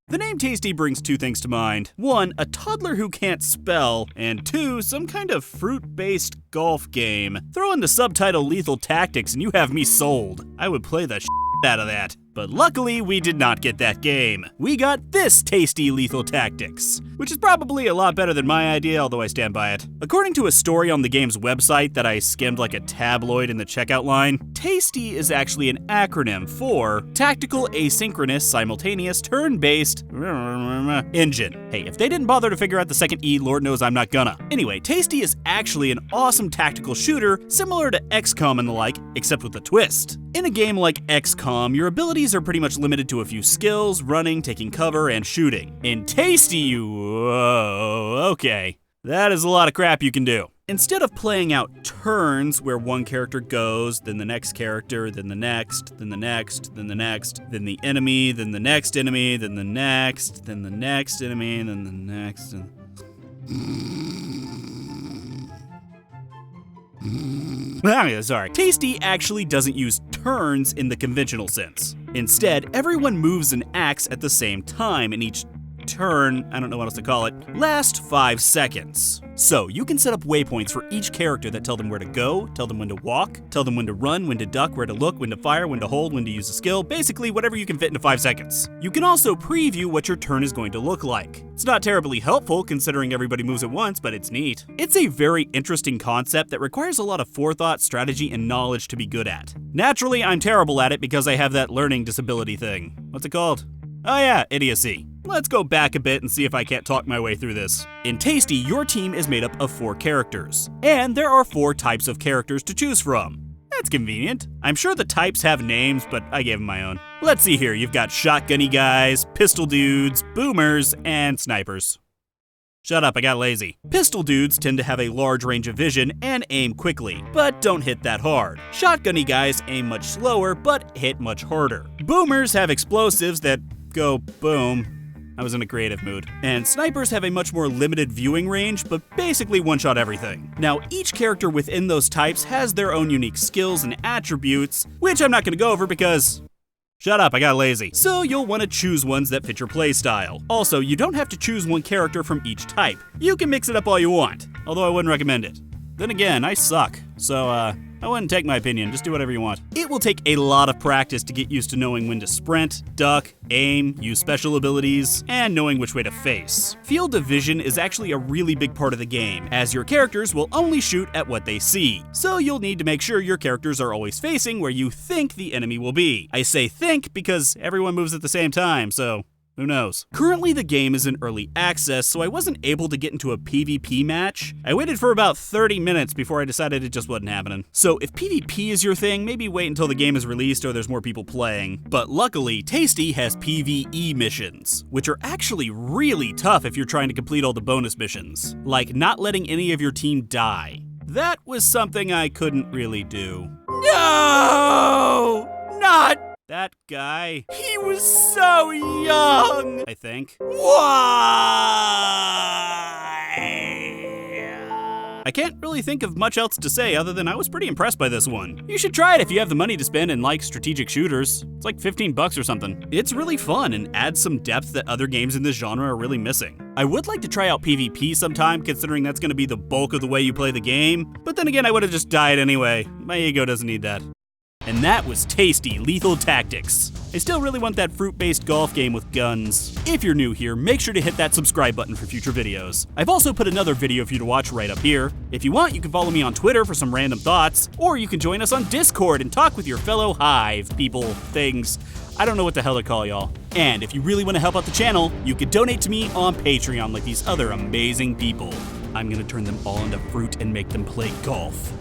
The name TASTEE brings two things to mind. One, a toddler who can't spell, and two, some kind of fruit-based golf game. Throw in the subtitle Lethal Tactics and you have me sold. I would play the out of that. But luckily, we did not get that game. We got this TASTEE Lethal Tactics, which is probably a lot better than my idea, although I stand by it. According to a story on the game's website that I skimmed like a tabloid in the checkout line, TASTEE is actually an acronym for Tactical Asynchronous Simultaneous Turn-Based Engine. Hey, if they didn't bother to figure out the second E, Lord knows I'm not gonna. Anyway, TASTEE is actually an awesome tactical shooter similar to XCOM and the like, except with a twist. In a game like XCOM, your abilities are pretty much limited to a few skills, running, taking cover, and shooting. In TASTEE, whoa, okay. That is a lot of crap you can do. Instead of playing out turns where one character goes, then the next character, then the next, then the next, then the next, then the enemy, then the next enemy, then the next, then the next enemy, then the next, and... Sorry. TASTEE actually doesn't use turns in the conventional sense. Instead, everyone moves and acts at the same time, and each turn, I don't know what else to call it, lasts 5 seconds. So you can set up waypoints for each character that tell them where to go, tell them when to walk, tell them when to run, when to duck, where to look, when to fire, when to hold, when to use a skill, basically whatever you can fit into 5 seconds. You can also preview what your turn is going to look like. It's not terribly helpful considering everybody moves at once, but it's neat. It's a very interesting concept that requires a lot of forethought, strategy, and knowledge to be good at. Naturally, I'm terrible at it because I have that learning disability thing. What's it called? Oh yeah, idiocy. Let's go back a bit and see if I can't talk my way through this. In TASTEE, your team is made up of 4 characters, and there are 4 types of characters to choose from. That's convenient. I'm sure the types have names, but I gave them my own. Let's see here, you've got shotgunny guys, pistol dudes, boomers, and snipers. Shut up, I got lazy. Pistol dudes tend to have a large range of vision and aim quickly, but don't hit that hard. Shotgunny guys aim much slower, but hit much harder. Boomers have explosives that go boom. I was in a creative mood. And snipers have a much more limited viewing range, but basically one-shot everything. Now, each character within those types has their own unique skills and attributes, which I'm not gonna go over because... Shut up, I got lazy. So you'll want to choose ones that fit your playstyle. Also, you don't have to choose one character from each type. You can mix it up all you want, although I wouldn't recommend it. Then again, I suck, so I wouldn't take my opinion, just do whatever you want. It will take a lot of practice to get used to knowing when to sprint, duck, aim, use special abilities, and knowing which way to face. Field of vision is actually a really big part of the game, as your characters will only shoot at what they see. So you'll need to make sure your characters are always facing where you think the enemy will be. I say think because everyone moves at the same time, so who knows? Currently, the game is in early access, so I wasn't able to get into a PvP match. I waited for about 30 minutes before I decided it just wasn't happening. So if PvP is your thing, maybe wait until the game is released or there's more people playing. But luckily, TASTEE has PvE missions, which are actually really tough if you're trying to complete all the bonus missions, like not letting any of your team die. That was something I couldn't really do. No! Not that guy. He was so young, I think. Why? I can't really think of much else to say other than I was pretty impressed by this one. You should try it if you have the money to spend and like strategic shooters. It's like 15 bucks or something. It's really fun and adds some depth that other games in this genre are really missing. I would like to try out PvP sometime, considering that's going to be the bulk of the way you play the game, but then again I would have just died anyway. My ego doesn't need that. And that was TASTEE Lethal Tactics. I still really want that fruit-based golf game with guns. If you're new here, make sure to hit that subscribe button for future videos. I've also put another video for you to watch right up here. If you want, you can follow me on Twitter for some random thoughts, or you can join us on Discord and talk with your fellow Hive people, things. I don't know what the hell to call y'all. And if you really want to help out the channel, you can donate to me on Patreon like these other amazing people. I'm gonna turn them all into fruit and make them play golf.